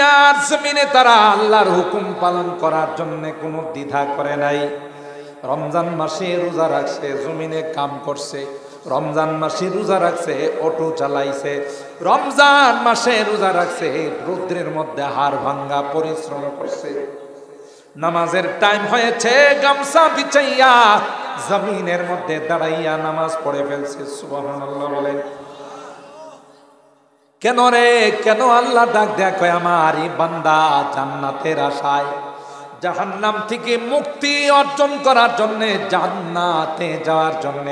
দুনিয়ার জমিনে তারা আল্লাহর হুকুম পালন করার জন্য কোনো দ্বিধা করে নাই। রমজান মাসে রোজা রাখছে, জমিনে কাম করছে। রমজান মাসে রোজা রাখছে, অটো চালাইছে। রমজান মাসে রোজা রাখছে, রৌদ্রের মধ্যে হাড় ভাঙ্গা পরিশ্রম করছে। নামাজের টাইম হয়েছে, গামছা বিছাইয়া জমিনের মধ্যে দাঁড়াইয়া নামাজ পড়ে ফেলছে। সুবহানাল্লাহ বলেন। কেন রে, কেন? আল্লাহ ডাক দেয়া কয়, আমার এই বান্দা জান্নাতের আশায়, জাহান্নাম থেকে মুক্তি অর্জন করার জন্য, জান্নাতে যাওয়ার জন্য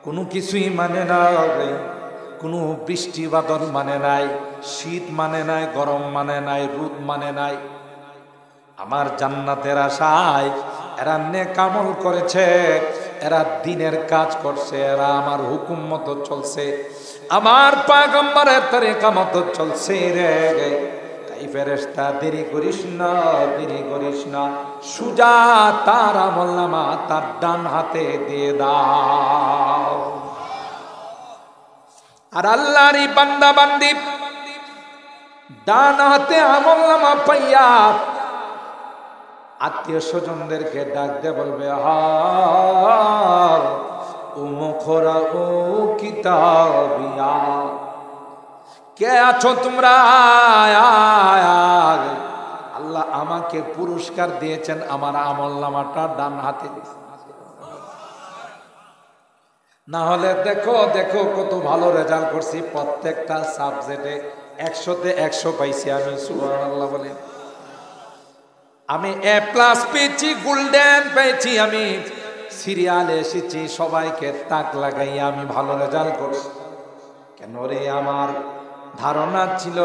কোনো কিছুই মানে না। কোনো বৃষ্টি বাদল মানে নাই, শীত মানে নাই, গরম মানে নাই, রোদ মানে নাই। আমার জান্নাতের আশায় এরা নেক আমল করেছে, এরা দিনের কাজ করছে, এরা আমার হুকুম মতো চলছে, আমার পয়গম্বরের তরিকা মতো চলছে রে। তাই ফেরেশতা দেরি করিস না, দেরি করিস না, সুজা তার আমলনামা তার ডান হাতে দিয়ে দাও। আর আল্লাহরই বান্দা বান্দি ডান হাতে আমলনামা পাইয়া আত্মীয় স্বজনদেরকে ডাক দিয়ে বলবে, হার ও মুখরা ও কিতাবিয়া, কে আছো তোমরা? আল্লাহ আমাকে পুরস্কার দিয়েছেন, আমার আমলনামাটা ডান হাতে দিয়েছেন। না হলে দেখো দেখো কত ভালো রেজাল্ট করছি, প্রত্যেকটা সাবজেক্টে 100-তে 100 পাইছি আমি। সুবহানাল্লাহ বলে। আমি A+ পেয়েছি, গোল্ডেন পেয়েছি, আমি সিরিয়ালে এসেছি, সবাইকে তাক লাগাইয়া আমি ভালো রেজাল্ট করছি। কেন রে? আমার ধারণা ছিল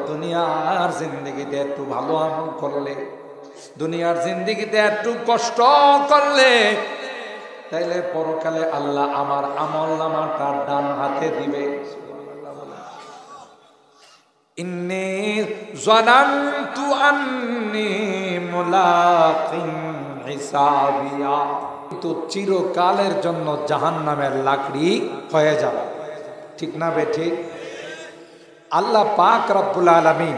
দুনিয়ার জিন্দেগিতে একটু ভালো আমল করলে, দুনিয়ার জিন্দেগিতে একটু কষ্ট করলে, তাইলে পরকালে আল্লাহ আমার আমলনামাটা ডান হাতে দিবে। ইন্নী যানানতু আন্নী মুলাকিন হিসাবিয়া, তো চিরকালের জন্য জাহান্নামের লাকড়ি হয়ে যাবে। ঠিক না বেঠিক? আল্লাহ পাক রব্বুল আলামিন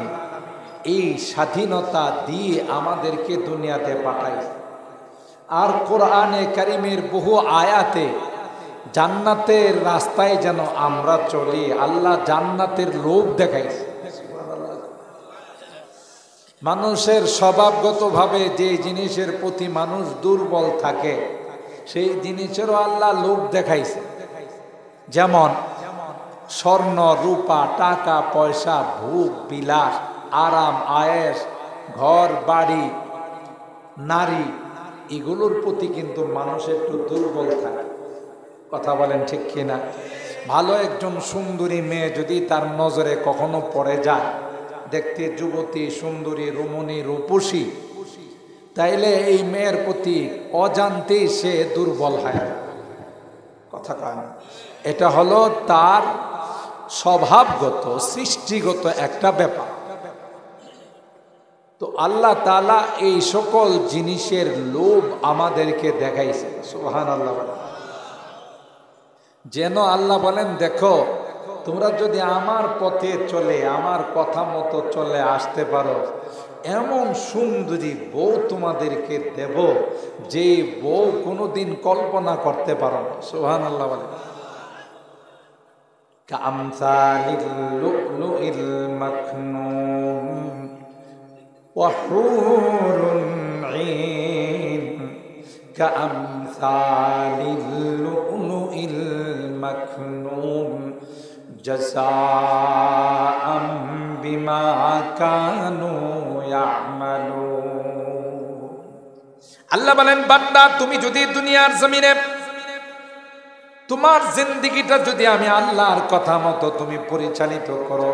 এই স্বাধীনতা দিয়ে আমাদেরকে দুনিয়াতে পাঠাইছে। আর কোরআনে কারিমের বহু আয়াতে জান্নাতের রাস্তায় যেন আমরা চলি, আল্লাহ জান্নাতের লোভ দেখাইছে। মানুষের স্বভাবগতভাবে যে জিনিসের প্রতি মানুষ দুর্বল থাকে, সেই জিনিসেরও আল্লাহ লোভ দেখাইছে। যেমন স্বর্ণ, রূপা, টাকা পয়সা, ভোগ বিলাস, আরাম আয়েশ, ঘর বাড়ি, নারী, এগুলোর প্রতি কিন্তু মানুষ একটু দুর্বল থাকে। কথা বলেন ঠিক কিনা? ভালো একজন সুন্দরী মেয়ে যদি তার নজরে কখনো পড়ে যায়, দেখতে যুবতী, সুন্দরী, রমণী, রূপসী, তাইলে এই মেয়ের প্রতি অজান্তেই সে দুর্বল হয়। কথা কয় না? এটা হলো তার স্বভাবগত, সৃষ্টিগত একটা ব্যাপার। তো আল্লাহ তাআলা এই সকল জিনিসের লোভ আমাদেরকে দেখাইছে। সুবহানাল্লাহ। যেন আল্লাহ বলেন, দেখো তোমরা যদি আমার পথে চলে, আমার কথা মতো চলে আসতে পারো, এমন সুন্দরী বউ তোমাদেরকে দেব যে বউ কোনোদিন কল্পনা করতে পারো না। সুবহানাল্লাহ বলেন। কামসালিল লুলুইল মাকনুন ওয়া হুরুন ঈন, কামসালিল লুলুইল মাকনুন জাযাআম বিমা কানু ইয়ামালুন। আল্লাহ বলেন, বান্দা তুমি যদি দুনিয়ার জমিনে তোমার জিন্দেগিটা যদি আমি আল্লাহর কথা মতো তুমি পরিচালিত করো,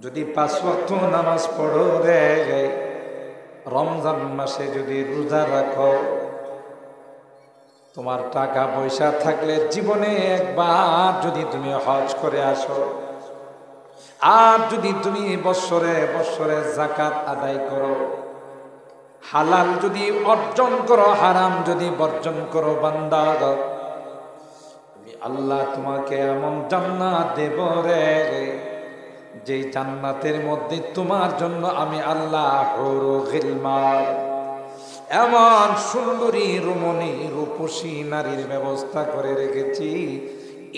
যদি 5 ওয়াক্ত নামাজ পড়ো রে, রমজান মাসে যদি রোজা রাখো, তোমার টাকা পয়সা থাকলে জীবনে একবার যদি তুমি হজ করে আসো, আর যদি তুমি বৎসরে বৎসরে যাকাত আদায় করো, হালাল যদি অর্জন করো, হারাম যদি বর্জন করো, বান্দা আল্লাহ তোমাকে এমন জান্নাত দেব রে যে জান্নাতের মধ্যে তোমার জন্য আমি আল্লাহ হুরু গিলমান, এমন সুন্দরী রমণী রূপসী নারীর ব্যবস্থা করে রেখেছি।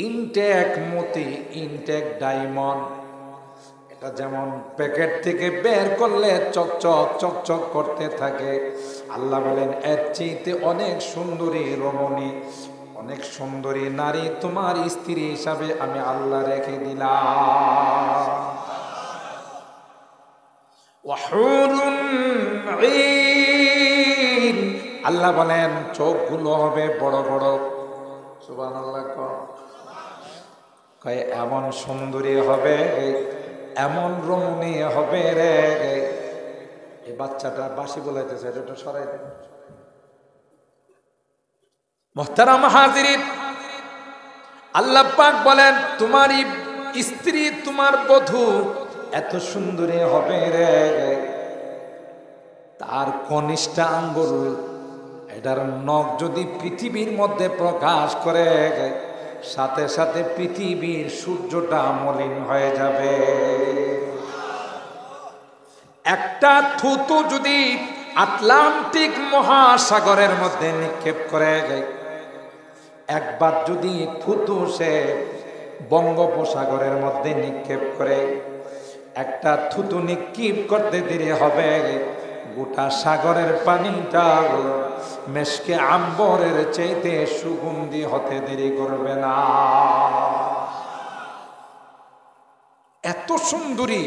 ইনটেক মতি, ইনটেক ডায়মন্ড, এটা যেমন প্যাকেট থেকে বের করলে চকচক চকচক করতে থাকে, আল্লাহ বলেন এর চেয়ে অনেক সুন্দরী রমণী, অনেক সুন্দরী নারী তোমার স্ত্রী হিসাবে আমি আল্লাহ রেখে দিলাম। ওয়াহুরুন ঈন, আল্লাহ বলেন চোখগুলো হবে বড় বড়। সুবহানাল্লাহ। কয় এমন সুন্দরী হবে, এমন রমণী হবে রে। এই বাচ্চাটা বাঁশি বলাইতেছে, এটা সরাই দেন। মুহতারাম হাজিরিন, আল্লাহ পাক বলেন তোমার স্ত্রী, তোমার বধূ এত সুন্দরী হবে রে, তার কনিষ্ঠা আঙ্গুল, এটার নখ যদি পৃথিবীর মধ্যে প্রকাশ করে, সাথে সাথে পৃথিবীর সূর্যটা মলিন হয়ে যাবে। একটা থুতু যদি আটলান্টিক মহাসাগরের মধ্যে নিক্ষেপ করে, একবার যদি থুতু সে বঙ্গোপসাগরের মধ্যে নিক্ষেপ করে, একটা থুতু নিক্ষেপ করতে দেরি হবে, গোটা সাগরের পানিটা মেশকে আম্বরের চাইতে সুগন্ধি হতে দেরি করবে না। এত সুন্দরী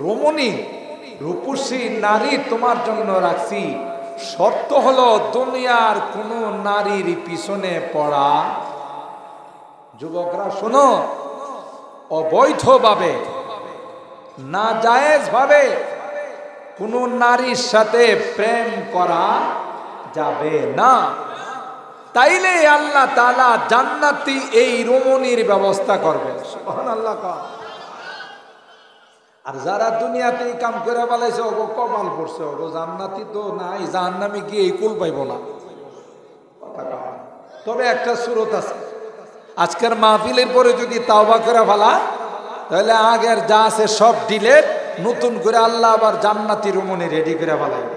রমণী রূপসী নারী তোমার জন্য রাখছি, শর্ত হলো দুনিয়ার কোন নারীর পিছনে পড়া। যুবকরা শোনো, অবৈধভাবে নাজায়েজ ভাবে কোন নারীর সাথে প্রেম করা যাবে না। তাইলে আল্লাহ তাআলা জান্নাতি এই রমণীর ব্যবস্থা করবেন। সুবহানাল্লাহ। আর যারা দুনিয়াতে কাম করে বলাইছে ওগো কপাল পড়ছে, ওগো জান্নাতি তো নাই, জাহান্নামে গিয়ে এই কুল পাইব না। তবে একটা সুরত আছে, আজকের মাহফিলের পরে যদি তাওবা করে ফেলা, তাহলে আগের যা আছে সব ডিলেট, নতুন করে আল্লাহ আবার জান্নাতি রমণী রেডি করে ফেলাইবে।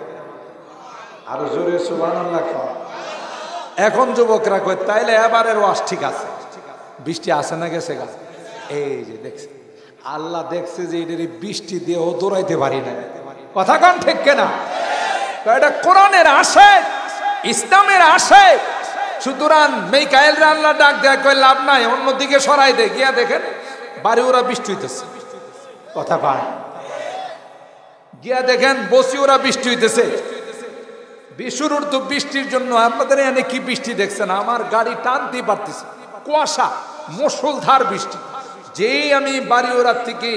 আরো জোরে সুবহানাল্লাহ। এখন যুবকরা কয় তাইলে এবারের ওয়াজ ঠিক আছে, বৃষ্টি আসে না গেছে গা, এই যে দেখছে আল্লাহ দেখছে যে এদের বৃষ্টি দিয়ে ও দৌড়াইতে পারি না। কথা কন ঠিক কিনা? এটা কোরআনের আশায়, ইসলামের আশায়। সুতরাং মিকাইলরে আল্লাহ ডাক দেয়া কই লাভ নাই, অন্যদিকে সরাই দে, গিয়া দেখেন বাড়ি ওরা বৃষ্টি হইতেছে। কথা পায় গিয়া দেখেন বসি ওরা বৃষ্টি হইতেছে। বিশুরুর তো বৃষ্টির জন্য আপনাদের এনে কি বৃষ্টি দেখছেন, আমার গাড়ি টানতে পারতেছে, কুয়াশা, মুষলধার বৃষ্টি। যেই আমি বাড়ি ওরার থেকে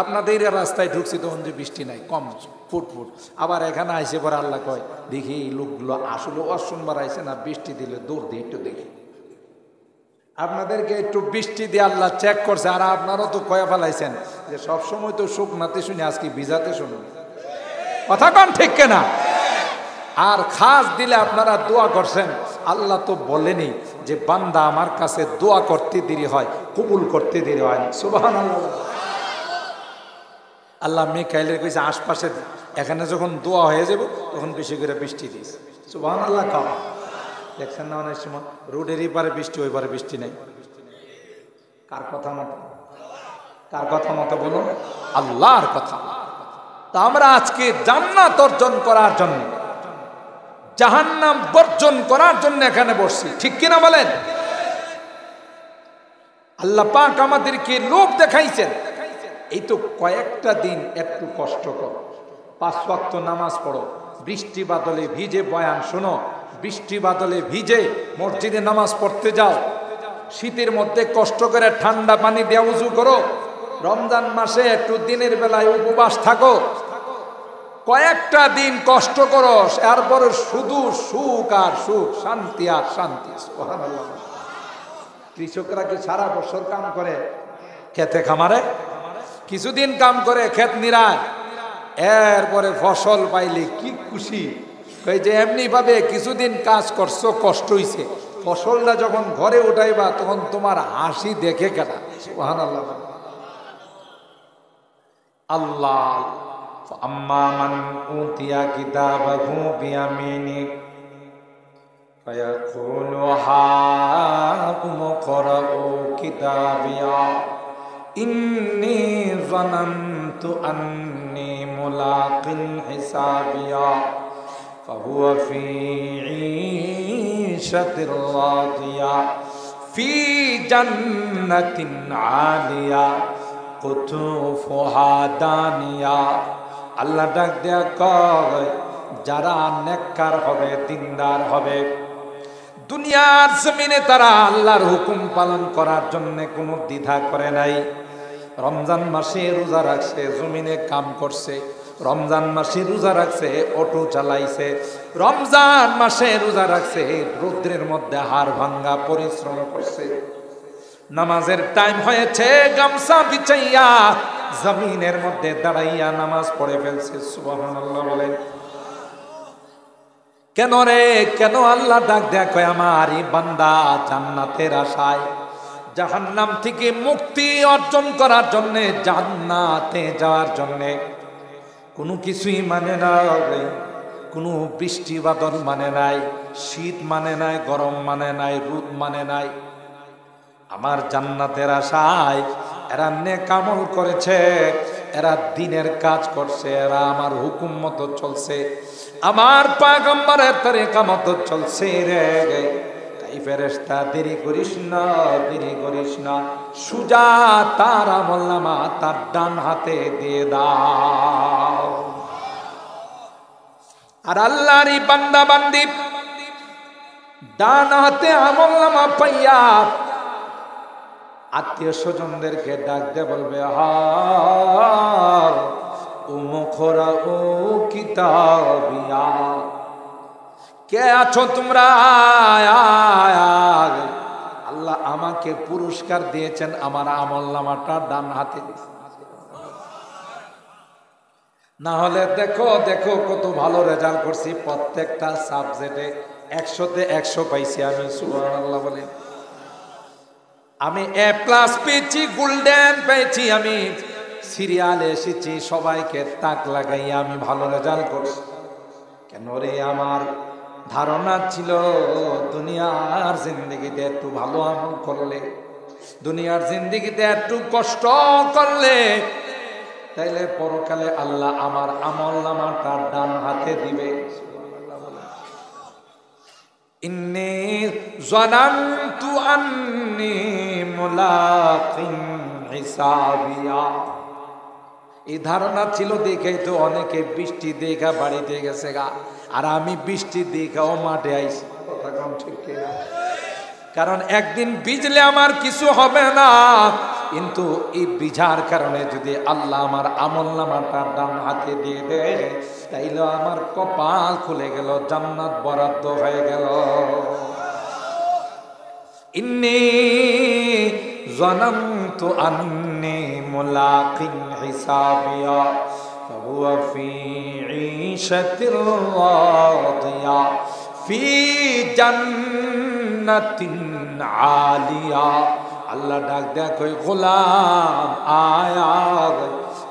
আপনাদের রাস্তায় ঢুকছি তখন যে বৃষ্টি নাই, কম ফুটফুট। আবার এখানে আইসে পরে আল্লাহ কয় দেখি এই লোকগুলো আসলে অসম্বার আইসে না, বৃষ্টি দিলে দৌড় দিয়ে একটু দেখি। আপনাদেরকে একটু বৃষ্টি দিয়ে আল্লাহ চেক করছে, আর আপনারও তো কয়া ফেলাইছেন যে সবসময় তো শুকনাতে শুনি, আজকে ভিজাতে শুনুন। কথা কন ঠিক কিনা? আর খাস দিলে আপনারা দোয়া করছেন, আল্লাহ তো বলেনি যে বান্দা আমার কাছে দোয়া করতে দেরি হয়, কবুল করতে দেরি হয়। সুবহানাল্লাহ। আল্লাহ মিকাইলের কইছে আশপাশে এখানে যখন দোয়া হয়ে যাব তখন বেশি করে বৃষ্টি দিস। সুবহানাল্লাহ। দেখছেন না অনেক সময় রোডের এপারে বৃষ্টি, ওই পারে বৃষ্টি নাই। কার কথা মতো? কার কথা মতো বলুন? আল্লাহর কথা। তা আমরা আজকে জান্নাত অর্জন করার জন্য, জাহান্নাম বর্জন করার জন্য এখানে বসছি, ঠিক কিনা বলেন? আল্লাহ পাক আমাদেরকে লোক দেখাইছেন, এই তো কয়েকটা দিন একটু কষ্ট করো, 5 ওয়াক্ত নামাজ পড়ো, বৃষ্টি বাদলে ভিজে বয়ান শোনো, বৃষ্টি বাদলে ভিজে মসজিদে নামাজ পড়তে যাও, শীতের মধ্যে কষ্ট করে ঠান্ডা পানি দিয়ে উযু করো, রমজান মাসে একটু দিনের বেলায় উপবাস থাকো, কয়েকটা দিন কষ্ট করো, এরপর শুধু সুখ আর সুখ, শান্তি আর শান্তি। সুবহানাল্লাহ। কৃষকরা কি সারা বছর কাম করে খেতে খামারে? কিছুদিন কাম করে ক্ষেত নিরায়, এরপরে ফসল পাইলে কি খুশি। কই যে এমনি ভাবে কিছুদিন কাজ করছো, কষ্ট হইছে, ফসলটা যখন ঘরে উঠাইবা তখন তোমার হাসি দেখে কেনা। সুবহানাল্লাহ। আল্লাহ আম্মা মান উতিয়া কিতাবাহু বিয়ামিনি ফায়াকুলু হাকুম করাউ কিতাবিয়া ইন্নী যানানতু আন্নী মুলাকিন হিসাবিয়া ফাহুয়া ফি ঈশাতির রাদিয়া ফি জান্নাতিন আলিয়া কুতুফুহা দানিয়া। আল্লাহ ডাক দেয়া কয়, যারা নেককার হবে, দিনদার হবে, দুনিয়ার জমিনে তারা আল্লাহর হুকুম পালন করার জন্য কোনো দ্বিধা করে নাই। রমজান মাসে রোজা রাখছে, জমিনে কাম করছে, রমজান মাসে রোজা রাখছে, অটো চালাইছে, রমজান মাসে রোজা রাখছে, রৌদ্রের মধ্যে হাড় ভাঙ্গা পরিশ্রম করছে, নামাজের টাইম হয়েছে, গামছা বিছাইয়া জমিনের মধ্যে দাঁড়াইয়া নামাজ পড়ে ফেলছে। সুবহানাল্লাহ বলেন। কেন রে, কেন? আল্লাহ ডাক দেয়া কয়, আমার এই বান্দা জান্নাতের আশায়, জাহান্নাম থেকে মুক্তি অর্জন করার জন্য, জান্নাতে যাওয়ার জন্য কোনো কিছুই মানে না, কোনো বৃষ্টি বাদল মানে নাই, শীত মানে নাই, গরম মানে নাই, রোদ মানে নাই। আমার জান্নাতের আশায় এরা নেক আমল করেছে, এরা দিনের কাজ করছে, এরা আমার হুকুম মতো চলছে, আমার পয়গম্বরের তরিকা মতো চলছে রে। তাই ফেরেশতা, দেরি করিস না, দেরি করিস না, সুজা তার আমলনামা তার ডান হাতে দিয়ে দাও। আর আল্লাহরই বান্দা বান্দি ডান হাতে আমলনামা পাইয়া আত্মীয় স্বজনদেরকে ডাক দিয়ে বলবে, উমুখরা ও কিতাবিয়া, কে আছো তোমরা? আল্লাহ আমাকে পুরস্কার দিয়েছেন, আমার আমলনামাটা ডান হাতে। না হলে দেখো দেখো কত ভালো রেজাল্ট করছি, প্রত্যেকটা সাবজেক্টে 100তে 100 পাইছি আমি। সুবহানাল্লাহ বলে। আমি A+ পেয়েছি, গোল্ডেন পেয়েছি, আমি সিরিয়ালে এসেছি, সবাইকে তাক লাগাইয়া আমি ভালো রেজাল্ট করছি। কেন রে? আমার ধারণা ছিল দুনিয়ার জিন্দেগিতে একটু ভালো আমল করলে, দুনিয়ার জিন্দেগিতে একটু কষ্ট করলে, তাইলে পরকালে আল্লাহ আমার আমলনামাটা ডান হাতে দিবে। ইন্নী যানানতু আন্নী মুলাকিন হিসাবিয়া, এই ধারণা ছিল দেখেই তো অনেকে বৃষ্টি দেখা বাড়িতে গেছে গা, আর আমি বৃষ্টি দেখাও মাঠে আইছি। কথা কম ঠিক কিনা? কারণ একদিন ভিজলে আমার কিছু হবে না, কিন্তু এই ভিজার কারণে যদি আল্লাহ আমার আমলনামাটা ডান হাতে দিয়ে দেয়, তাইলে আমার কপাল খুলে গেল, জান্নাত বরাদ্দ হয়ে গেল। ইন্নী যানানতু আন্নী মুলাকিন হিসাবিয়া ফাহুয়া ফি ঈশাতির রাদিয়া ফি জান্নাতিন আলিয়া। আল্লাহ ডাক দেয়া কই, গোলাম আয়া,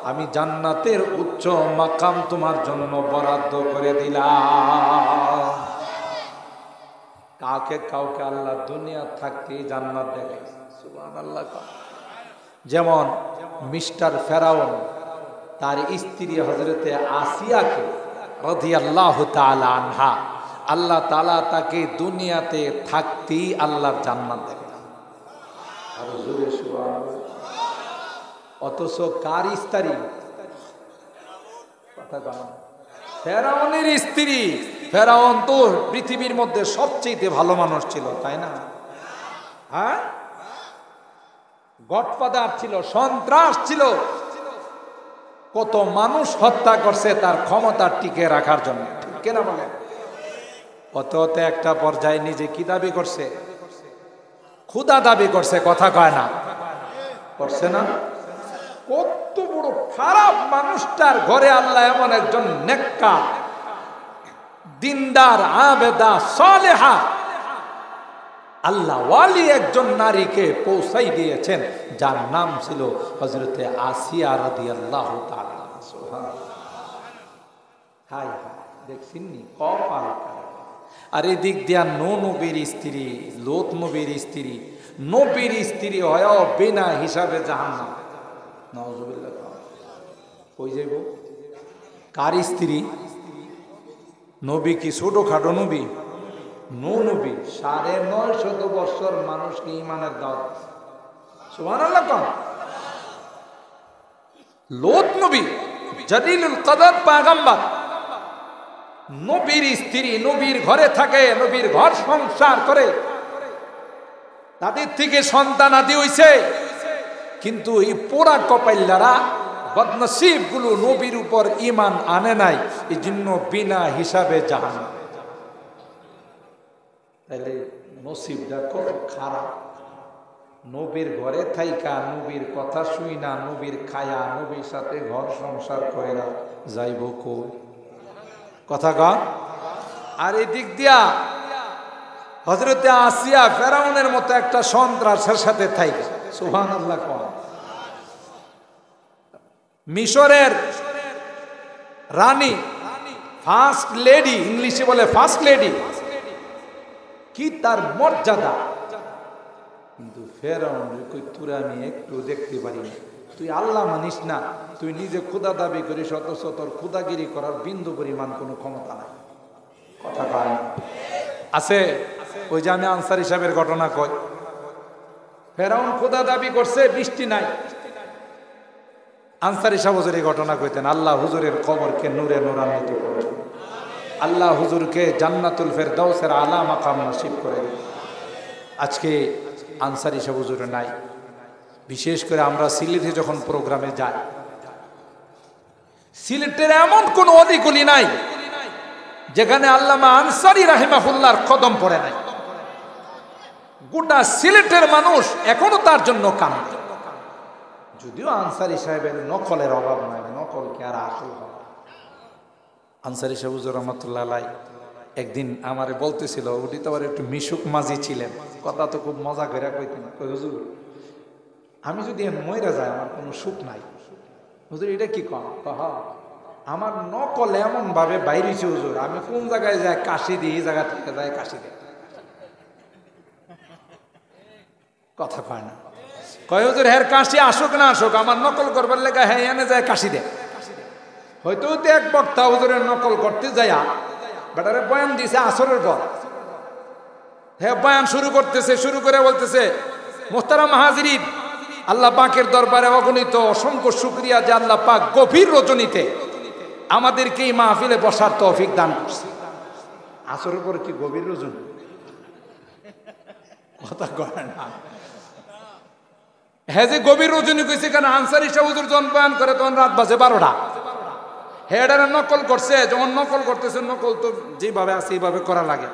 আমি জান্নাতের উচ্চ মাকাম তোমার জন্য বরাদ্দ করে দিলাম। কাউকে কাউকে আল্লাহ দুনিয়া থাকতে জান্নাত দেয়। সুবহানাল্লাহ। যেমন মিস্টার ফেরাউন তার স্ত্রী হযরতে আসিয়াকে রাদিয়াল্লাহু তাআলা আনহা, আল্লাহ তাআলা তাকে দুনিয়াতে থাকতেই আল্লাহর জান্নাত দেয়। আর জোরে সুবহানাল্লাহ। অথচ কার স্ত্রী? কথা বলেন। ফেরাউনের স্ত্রী। ফেরাউন তো পৃথিবীর মধ্যে সবচেয়ে ভালো মানুষ ছিল, তাই না? হ্যাঁ, গডফাদার ছিল, সন্ত্রাস ছিল, কত মানুষ হত্যা করছে তার ক্ষমতা টিকে রাখার জন্য, ঠিক কিনা বলেন? অততে একটা পর্যায়ে নিজে কি দাবি করছে? ক্ষুধা দাবি করছে, কথা কয় না, করছে না? কত বড় খারাপ মানুষটার ঘরে আল্লাহ এমন একজন নেককার, দিনদার, আবেদা, সালেহা আল্লাহ ওয়ালি একজন নারীকে পৌঁছাই দিয়েছেন, যার নাম ছিল হযরতে আসিয়া রাদিয়াল্লাহু তাআলা। সুবহানাল্লাহ। হাই হাই, দেখছেন নি কপাল। আর এদিক দিয়া নবীর স্ত্রী, লোত নবীর স্ত্রী, নবীর স্ত্রী হয়েও বিনা হিসাবে জাহান্নাম। নাউজুবিল্লাহ। কই যাইব? কার স্ত্রী? নবী কি ছোটখাটো নবী? নবী ৯৫০ বছর মানুষকে ঈমানের দাওয়াত। সুবহানাল্লাহ। কোন লোত নবী জালিলুল কদর পয়গম্বর, নবীর স্ত্রী নবীর ঘরে থাকে, নবীর ঘর সংসার করে, তাদের থেকে সন্তান আদি হইছে। কিন্তু এই পোড়া কপাইল্লারা, বদনসিব গুলো নবীর উপর ঈমান আনে নাই, এই জন্য বিনা হিসাবে জাহান্নাম। তাহলে নসিবটা কত খারাপ। নবীর ঘরে থাইকা, নবীর কথা শুই না, নবীর খায়া, নবীর সাথে ঘর সংসার করে না, যাইব কই? কথা কা। আর এই দিক দিয়া হযরতে আসিয়া ফেরাউনের মতো একটা সন্ত্রাসের সাথে থাইকা। সুবহানাল্লাহ। কোন মিশরের রানী, ফার্স্ট লেডি, ইংলিশে বলে ফার্স্ট লেডি, কি তার মর্যাদা। কিন্তু ফেরাউন কই, তোরে আমি একটু দেখতে পারি না, তুই আল্লাহ মানিস না, তুই নিজে খোদা দাবি করিস, অথচ তোর খোদাগিরি করার বিন্দু পরিমাণ কোনো ক্ষমতা নাই। কথা কয় আছে? ওই যে আমি আনসার হিসাবের ঘটনা কই, ফেরাউন খোদা দাবি করছে, বৃষ্টি নাই। আনসার হিসাব হুজুরের ঘটনা কইতেন, আল্লাহ হুজুরের কবরকে নূরে নূরান্বিত করে, আল্লাহ হুজুরকে জান্নাতুল ফেরদাউসের আলা মাকাম নসিব করে। আজকে আনসার হিসাব হুজুরে নাই। বিশেষ করে আমরা সিলেটে যখন প্রোগ্রামে যাই, সিলেটের এমন কোন অলিগলি নাই যেখানে আল্লামা আনসারী রাহিমাহুল্লাহর কদম পড়ে নাই। গোটা সিলেটের মানুষ এখনো তার জন্য কান্দে। যদিও আনসারী সাহেবের নকলের অভাব নাই, নকল কে আর আসল হবে। আনসারী সাহেব হুজুর রহমতুল্লাহ আলাই একদিন আমারে বলতেছিল, উনি তো আবার একটু মিশুক মাঝি ছিলেন, কথা তো খুব মজা করে কইতেন, হুজুর আমি যদি মইরা যাই আমার কোনো সুখ নাই। হুজুর এটা কি কম? আমার নকল এমন ভাবে বাইরেছে হুজুর, আমি কোন জায়গায় যাই কাশি দিই, এই জায়গা থেকে যাই কাশি দিই। কথা কয় না। কয় হুজুর হের কাশি আসুক না আসুক, আমার নকল করবার লেগে হ্যাঁ এনে যায় কাশি দেয়। হয়তো এক বক্তা হুজুরের নকল করতে যায়া বেটারে বয়ান দিয়েছে আসরের পর, হ্যাঁ বয়ান শুরু করতেছে, শুরু করে বলতেছে, মোহতারাম হাজিরিন, আল্লাহ পাকের দরবারে অগণিত অসংখ্য শুকরিয়া যে আল্লাহ পাক গভীর রজনীতে আমাদেরকে এই মাহফিলে বসার তৌফিক দান করছে। আসরের পরে কি গভীর রজনী? কথা কয় না। হ্যাঁ যে গভীর রজনী কইছে, কেন আনসারী সাহেব হুজুর যখন বয়ান করে তখন রাত বাজে 12টা। হেডারে নকল করছে, যখন নকল করতেছে, নকল তো যেভাবে আছে এইভাবে করা লাগে।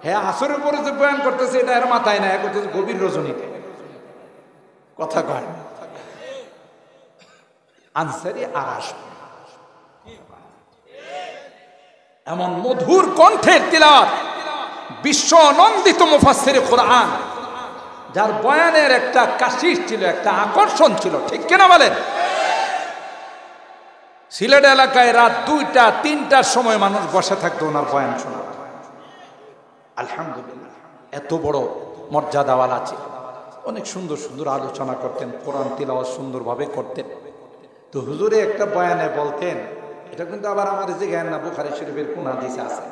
হ্যাঁ আসরের পরে যে বয়ান করতেছে এটা এর মাথায় না, করতেছে গভীর রজনীতে। কথা কয় আনসারী আর আসবে এমন মধুর কণ্ঠের তিলাওয়াত, বিশ্ব নন্দিত মুফাসসিরে কোরআন, যার বয়ানের একটা কাশিশ ছিল, একটা আকর্ষণ ছিল, ঠিক কিনা বলেন? সিলেট এলাকায় রাত 2টা 3টার সময় মানুষ বসে থাকতো ওনার বয়ান শোনা। আলহামদুলিল্লাহ, এত বড় মর্যাদাওয়ালা আছে। অনেক সুন্দর সুন্দর আলোচনা করতেন, কোরআন তিলাওয়াত সুন্দরভাবে করতেন। তো হুজুরে একটা বয়ানে বলতেন, এটা কিন্তু আবার আমার যে জ্ঞান না, বুখারী শরীফের কোন হাদিসে আছে।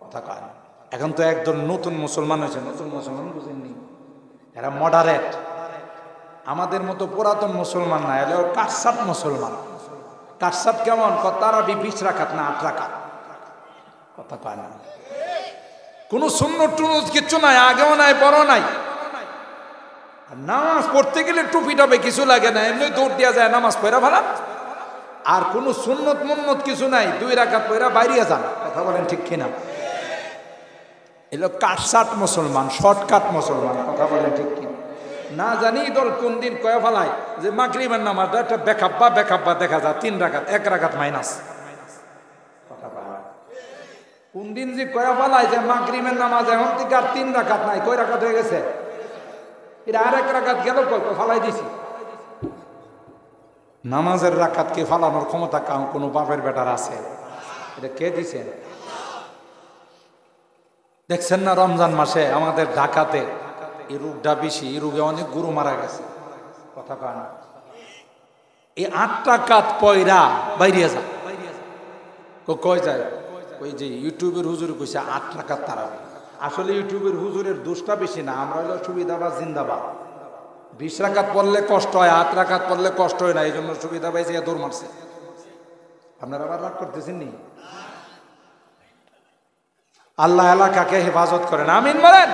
কথা কয় না। এখন তো একজন নতুন মুসলমান হয়েছে, নতুন মুসলমান বুঝেননি, এরা মডারেট, আমাদের মতো পুরাতন মুসলমান না, এলে কাটসাট মুসলমান। কাটসাট কেমন? তারা 20 রাকাত না 8 রাকাত। কথা কয় না। কোন সুন্নত টুনুত কিচ্ছু নাই, আগেও নাই বড় নাই। নামাজ পড়তে গেলে টুপি টপে কিছু লাগে না, এমনি দৌড় দিয়া যায় নামাজ পড়া ভাড়া। আর কোন সুন্নত মুন্নত কিছু নাই, 2 রাকাত পড়া বাইরিয়া যান। কথা বলেন ঠিক কিনা? এলো কাটসাট মুসলমান, শর্টকাট মুসলমান। কথা বলেন ঠিক কিনা? না জানি দল কোন দিন কয়ে ফেলায় যে মাগরিবের নামাজটা একটা বেখাব্বা দেখা যায় 3 রাকাত, 1 রাকাত মাইনাস। কথা বলেন কোন দিন যে কয়া বলাই যে মাগরিবের নামাজ এখন থেকে আর 3 রাকাত নাই, কয় রাকাত হয়ে গেছে? এটা আর 1 রাকাত গেল, কয় ফালাই দিছি। নামাজের রাকাতকে ফালানোর ক্ষমতা কোনো বাপের বেটার আছে? এটা কে দিছেন? দেখছেন না রমজান মাসে আমাদের ঢাকাতে এই রোগটা বেশি, এই রোগে অনেক গরু মারা গেছে। কথা কয় না? এই 8 রাকাত পয়রা বাইরে যা, কয় যায়? ওই যে ইউটিউবের হুজুর কইছে 8 রাকাত তারাবি। আসলে ইউটিউবের হুজুরের দোষটা বেশি না, আমরা হলো সুবিধাবাজ জিন্দাবাদ। 20 রাকাত পড়লে কষ্ট হয়, 8 রাকাত পড়লে কষ্ট হয় না, এই জন্য সুবিধা পাইছে দৌড় মারছে। আপনারা আবার রাগ করতেছেন নি? আল্লাহ এলাকাকে হেফাজত করেন, আমিন বলেন।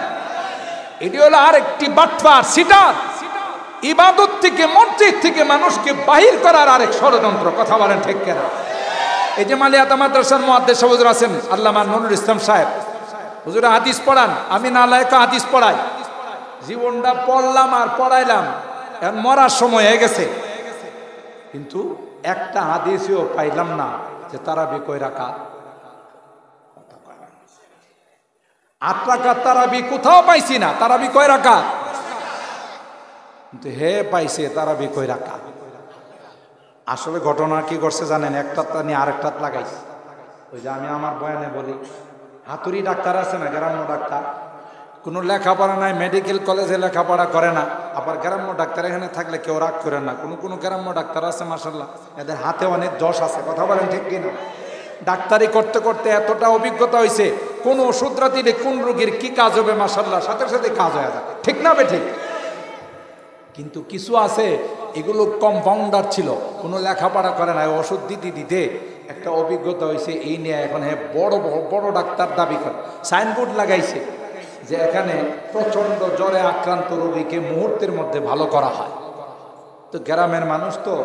এটি হলো আরেকটি বাটপার সিটার, ইবাদত থেকে মসজিদ থেকে মানুষকে বাহির করার আরেক ষড়যন্ত্র। কথা বলেন ঠিক কিনা? এই যে মালিয়াতা মাদ্রাসার মুহাদ্দিস হুজুর আছেন আল্লামা নুরুল ইসলাম সাহেব, হুজুরে হাদিস পড়ান, আমি নালায়েকা হাদিস পড়াই। জীবনটা পড়লাম আর পড়াইলাম, এখন মরার সময় হয়ে গেছে, কিন্তু একটা হাদিসও পাইলাম না যে তারাবি কয় রাকাত। 8 রাকাত তারাবি কোথাও পাইছি না। তারাবি কয় রাকাত? কিন্তু হে পাইছে তারাবি কয় রাকাত। আসলে ঘটনা কি করছে জানেন? একটা নিয়ে আরেকটা লাগাইছে। ওই যে আমি আমার বয়ানে বলি, হাতুড়ি ডাক্তার আছে না, গ্রাম্য ডাক্তার, কোনো লেখাপড়া নাই, মেডিকেল কলেজে লেখাপড়া করে না, আবার গ্রাম্য ডাক্তার এখানে থাকলে কেউ রাগ করে না। কোনো গ্রাম্য ডাক্তার আছে মাশাআল্লাহ, এদের হাতে অনেক যশ আছে। কথা বলেন ঠিক কিনা? ডাক্তারি করতে করতে এতটা অভিজ্ঞতা হয়েছে, কোন ওষুধরা দিলে কোন রোগীর কি কাজ হবে মাশাআল্লাহ সাথে সাথে কাজ হয়ে যায়। ঠিক না বে ঠিক? কিন্তু কিছু আছে এগুলো কম্পাউন্ডার ছিল, কোনো লেখাপড়া করে না, ওষুধ দিতে দিতে একটা অভিজ্ঞতা হয়েছে, এই নিয়ে এখন বড় ডাক্তার দাবি করে। সাইনবোর্ড লাগাইছে যে এখানে প্রচন্ড জ্বরে আক্রান্ত রোগীকে মুহূর্তের মধ্যে ভালো করা হয়। তো গ্রামের মানুষ তো,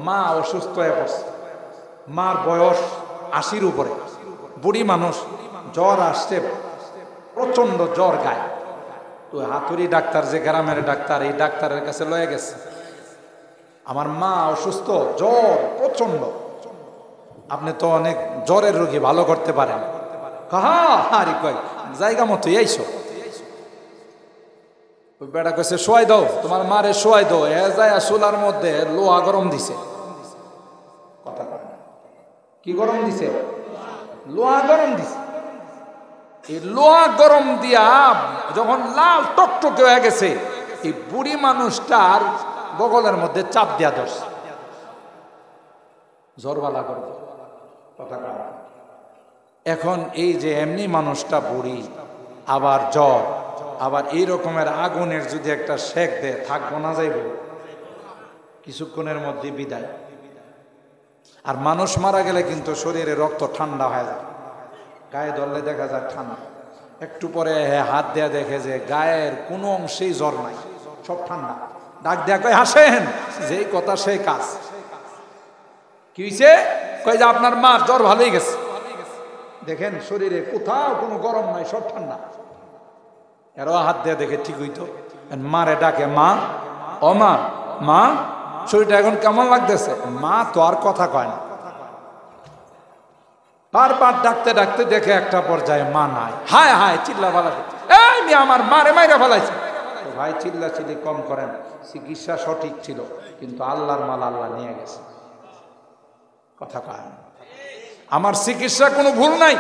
মা অসুস্থ হয়ে পড়ছে, মার বয়স 80-র উপরে, বুড়ি মানুষ, জ্বর আসছে, প্রচন্ড জ্বর গায়ে। তো হাতুড়ি ডাক্তার যে গ্রামের ডাক্তার, এই ডাক্তারের কাছে লয়ে গেছে, আমার মা অসুস্থ, জ্বর প্রচন্ড, আপনি তো অনেক জ্বরের রোগী, ভালো করতে পারেন। হারি কয় জায়গা মতো এইসব। ওই বেটা কইছে শোয়াই দাও, তোমার মারে শোয়াই দাও। এ যায় চুলার মধ্যে লোহা গরম দিছে। কথা কি গরম দিছে? লোহা গরম দিছে। এই লোহা গরম দিয়া যখন লাল টকটকে হয়ে গেছে, এই বুড়ি মানুষটার বগলের মধ্যে চাপ দিয়া ধরছে, জ্বরবালা করে। কথা কয়। এখন এই যে এমনি মানুষটা বুড়ি, আবার জ্বর, আবার এই রকমের আগুনের যদি একটা শেক দেয়, থাকবো না যাইব কিছুক্ষণের মধ্যে বিদায়। আর মানুষ মারা গেলে কিন্তু শরীরে রক্ত ঠান্ডা হয়ে যায়, গায়ে ধরলে দেখা যায় ঠান্ডা। একটু পরে হাত দেয়া দেখে যে গায়ের কোনো অংশেই জ্বর নাই, সব ঠান্ডা। ডাক দেয়া কয় হাসেন, যেই কথা সেই কাজ। কি হয়েছে? কয় যে আপনার মার জ্বর ভালোই গেছে, দেখেন শরীরে কোথাও কোনো গরম নাই, সব ঠান্ডা। এরও হাত দেয়া দেখে ঠিক হইতো। মারে ডাকে, মা, ও মা, মা শরীরটা এখন কেমন লাগতেছে? মা তো আর কথা কয় না, বারবার ডাকতে ডাকতে দেখে একটা পর্যায়ে মা নাই। হায় হায় চিল্লা ফালাইছে, এই আমার মারে মাইরা ফেলাইছে। ভাই চিল্লা চিল্লি কম করেন, চিকিৎসা সঠিক ছিল, কিন্তু আল্লাহর মাল আল্লাহ নিয়ে গেছে। কথা কয় আমার চিকিৎসা কোনো ভুল নাই,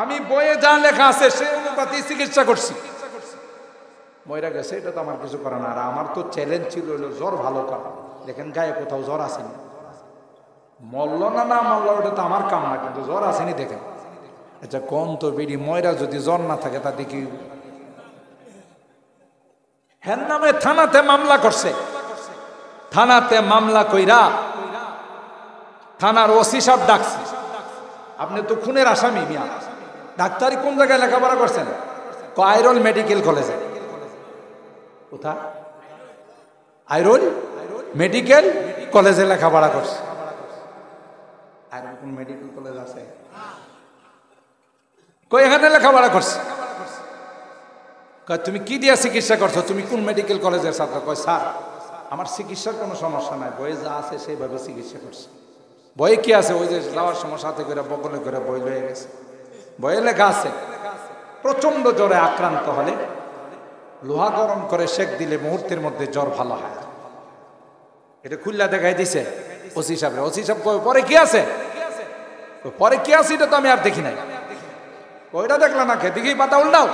আমি বইয়ে যা লেখা আছে সেই অনুপাতে চিকিৎসা করছি। মইরা গেছে, এটা তো আমার কিছু করে না। আর আমার তো চ্যালেঞ্জ ছিল হলো জ্বর ভালো করা। দেখেন গায়ে কোথাও জ্বর আসেনি, মরল না না মরল ওটা তো আমার কাম না, কিন্তু জ্বর আসেনি দেখেন। আচ্ছা কোন তো বিড়ি ময়রা যদি জ্বর না থাকে তা দেখি। হ্যাঁ নামে থানাতে মামলা করছে, থানাতে মামলা কইরা থানার ওসি সাহেব ডাকছে, আপনি তো খুনের আসামি মিয়া, ডাক্তারি কোন জায়গায় লেখাপড়া করছেন? আইরল মেডিকেল কলেজে। কোথায়? আইরল মেডিকেল কলেজে লেখাপড়া করছে। আইরল কোন মেডিকেল কলেজ আছে? কই এখানে লেখাপড়া করছে। কয় তুমি কি দিয়া চিকিৎসা করছো? তুমি কোন মেডিকেল কলেজের ছাত্র? কয় স্যার আমার চিকিৎসার কোনো সমস্যা নাই, বইয়ে যা আছে সেইভাবে চিকিৎসা করছে। বইয়ে কি আছে? ওই যে যাওয়ার সময় সাথে করে বগলে করে বই লয়ে গেছে। বইয়ে লেখা আছে প্রচন্ড জ্বরে আক্রান্ত হলে লোহা গরম করে সেক দিলে মুহূর্তের মধ্যে জ্বর ভালো হয়। এটা খুল্লা দেখাই দিছে ওসি সাহেব। ওসি সাহেব কই পরে কি আছে? পরে কি আছে এটা তো আমি আর দেখি নাই। ওইটা দেখলাম না, খেতে দেখি পাতা উল্টাও।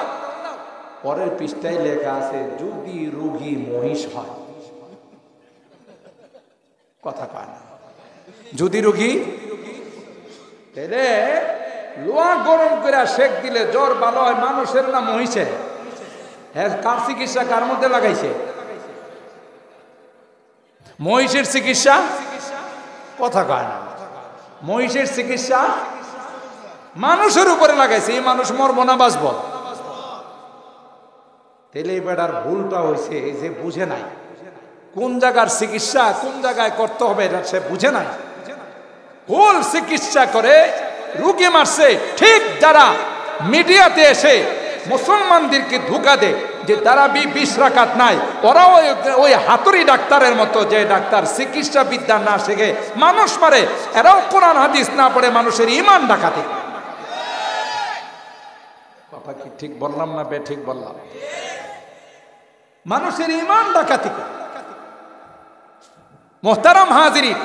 পরের পৃষ্ঠায় লেখা আছে যদি রোগী মহিষ হয়। কথা কয় না, যদি রোগী লোহা গরম করে সেক দিলে জ্বর ভালো হয় মানুষের না মহিষের? হ্যাঁ, কার চিকিৎসা কার মধ্যে লাগাইছে? মহিষের চিকিৎসা? কথা কয় না, মহিষের চিকিৎসা মানুষের উপরে লাগাইছে। এই মানুষ মরবো না বাঁচবো? তেলে বেড়ার ভুলটা হয়েছে যে বুঝে নাই কোন জায়গার চিকিৎসা কোন জায়গায় করতে হবে, এটা সে বুঝে নাই। ভুল চিকিৎসা করে রুগী মারছে। ঠিক যারা মিডিয়াতে এসে মুসলমানদেরকে ধোঁকা দেয় যে তারা 20 রাকাত নাই, ওরাও ওই হাতুড়ি ডাক্তারের মতো, যে ডাক্তার চিকিৎসা বিদ্যা না শিখে মানুষ মারে, এরাও কোরআন হাদিস না পড়ে মানুষের ঈমান ডাকাতি। কথা কি ঠিক বললাম না বে ঠিক বললাম? মানুষের ঈমান ডাকাতি। মোহতারাম হাজিরিন,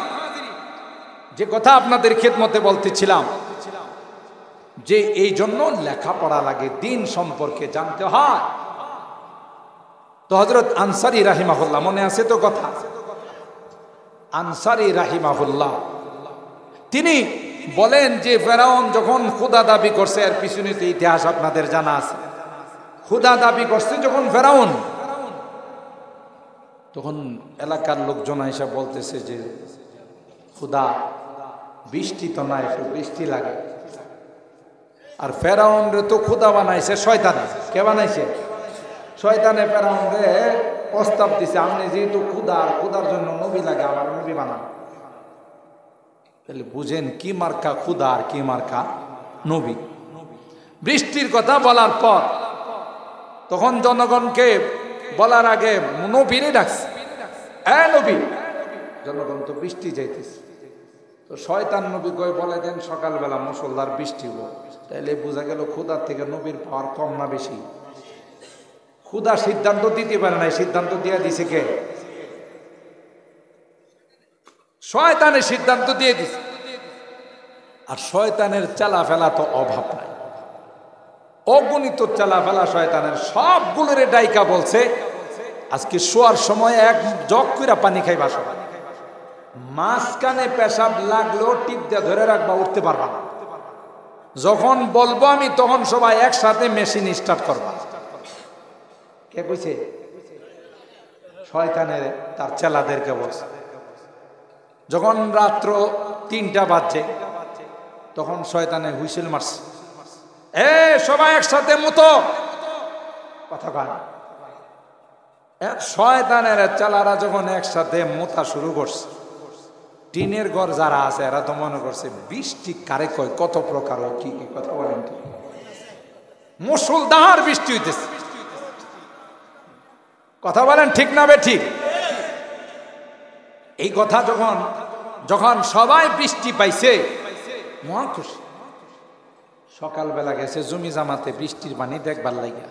যে কথা আপনাদের খেদমতে বলতেছিলাম যে এই জন্য লেখাপড়া লাগে, দিন সম্পর্কে জানতে হয়। তো হযরত আনসারী রাহিমাহুল্লাহ, মনে আছে তো কথা? আনসারী রাহিমাহুল্লাহ তিনি বলেন যে ফেরাউন যখন খোদা দাবি করছে, এর পিছনে তো ইতিহাস আপনাদের জানা আছে। খোদা দাবি করছে যখন ফেরাউন, তখন এলাকার লোকজন এসে বলতেছে যে খোদা বৃষ্টি তো নাই, একটু বৃষ্টি লাগে। আর ফেরাউন রে তো খোদা বানাইছে শয়তানে। কে বানাইছে? শয়তানে ফেরাউন রে প্রস্তাব দিছে, আপনি যেহেতু খোদা, আর খোদার জন্য নবী লাগে, আমার নবী বানান। তাহলে বুঝেন কি মার্কা খোদা আর কি মার্কা নবী। বৃষ্টির কথা বলার পর তখন জনগণকে বলার আগে নবীরে ডাকছে, এ নবী। জনগণ তো বৃষ্টি যাইতেছে, তো শয়তান নবী কই বলে দেন সকালবেলা মুসলধার বৃষ্টি হবো। তাইলে বোঝা গেল খোদার থেকে নবীর পাওয়ার কম না বেশি? খোদা সিদ্ধান্ত দিতে পারে নাই, সিদ্ধান্ত দিয়ে দিছে কে? শয়তানের সিদ্ধান্ত দিয়ে দিছে। আর শয়তানের চালা ফেলা তো অভাব নাই, অগণিত চালা ফেলা শয়তানের। সবগুলোরে ডাইকা বলছে আজকে শোয়ার সময় এক জগ কইরা পানি খাইবা, সবাই মাঝখানে পেশাব লাগলেও টিপ দিয়ে ধরে রাখবা, উঠতে পারবা না। যখন বলবো আমি তখন সবাই একসাথে মেশিন স্টার্ট করবা। কে কইছে? শয়তানের তার চেলাদেরকে বলছে। যখন রাত্র 3টা বাজছে তখন শয়তানে হুইসেল মারছে, এ সবাই একসাথে মতো কথা কয়। শয়তানের চেলারা যখন একসাথে মোতা শুরু করছে, টিনের ঘর যারা আছে এরা তো মনে করছে বৃষ্টি কারে কয়, কত প্রকার ও কি কি কথা বলেন। মুষলধার বৃষ্টি হইতেছে, কথা বলেন ঠিক না বে ঠিক? এই কথা যখন যখন সবাই বৃষ্টি পাইছে মহা খুশি। সকালবেলা গেছে জমি জামাতে বৃষ্টির পানি দেখবার লাগে,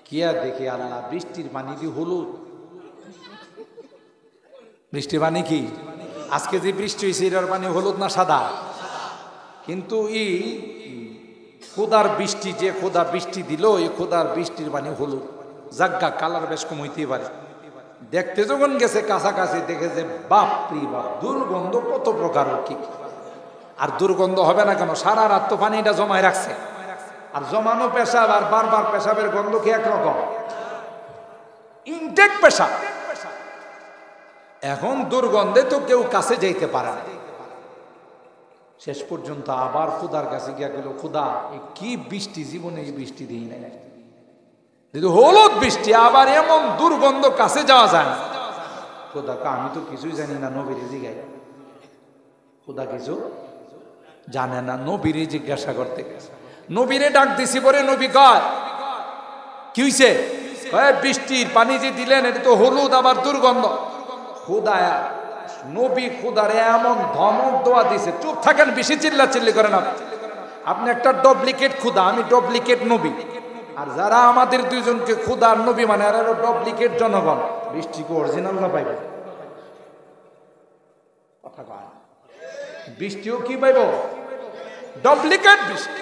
কিয়া দেখি আল্লাহ বৃষ্টির পানি দিয়ে হলুদ। বৃষ্টির পানি কি আজকে যে বৃষ্টি হয়েছে এটার পানি হলুদ না সাদা? কিন্তু এই খোদার বৃষ্টি, যে খোদা বৃষ্টি দিল এই খোদার বৃষ্টির পানি হলুদ। জাগ্গা কালার বেশ কম হইতেই পারে। দেখতে যখন গেছে কাছাকাছি দেখে যে বাপরি বাপ, দুর্গন্ধ কত প্রকার কি। আর দুর্গন্ধ হবে না কেন? সারা রাত তো পানিটা জমায় রাখছে, আর জমানো পেশাব আর বারবার পেশাবের গন্ধ কি একরকম? ইনটেক পেশাব। এখন দুর্গন্ধে তো কেউ কাছে যাইতে পারে না। শেষ পর্যন্ত আবার খোদার কাছে গিয়া গেল, খোদা এই কি বৃষ্টি, জীবনে এই বৃষ্টি দিই নাই, হলুদ বৃষ্টি, আবার এমন দুর্গন্ধ, কাছে যাওয়া যায় না। খোদা আমি তো কিছুই জানি না, নবীরে জিজ্ঞাসা। খোদা কিছু জানে না, নবীরে জিজ্ঞাসা করতে গেছে। নবীরে ডাক দিছি পরে নবী কয় কি হইছে? বৃষ্টির পানি যে দিলেন এটা তো হলুদ আবার দুর্গন্ধ। খোদা নবী খোদারে এমন ধমক দোয়া দিছে, চুপ থাকেন, বেশি চিল্লা চিল্লি করেন। আপনি একটা ডুপ্লিকেট খুদা, আমি ডুপ্লিকেট নবী। আর যারা আমাদের দুইজনকে খুদা আর নবী মানে আর ডুপ্লিকেট জনগণ, বৃষ্টিকে অরিজিনাল না পাইবে? কথা কয়, বৃষ্টিও কি পাইব? ডুপ্লিকেট বৃষ্টি।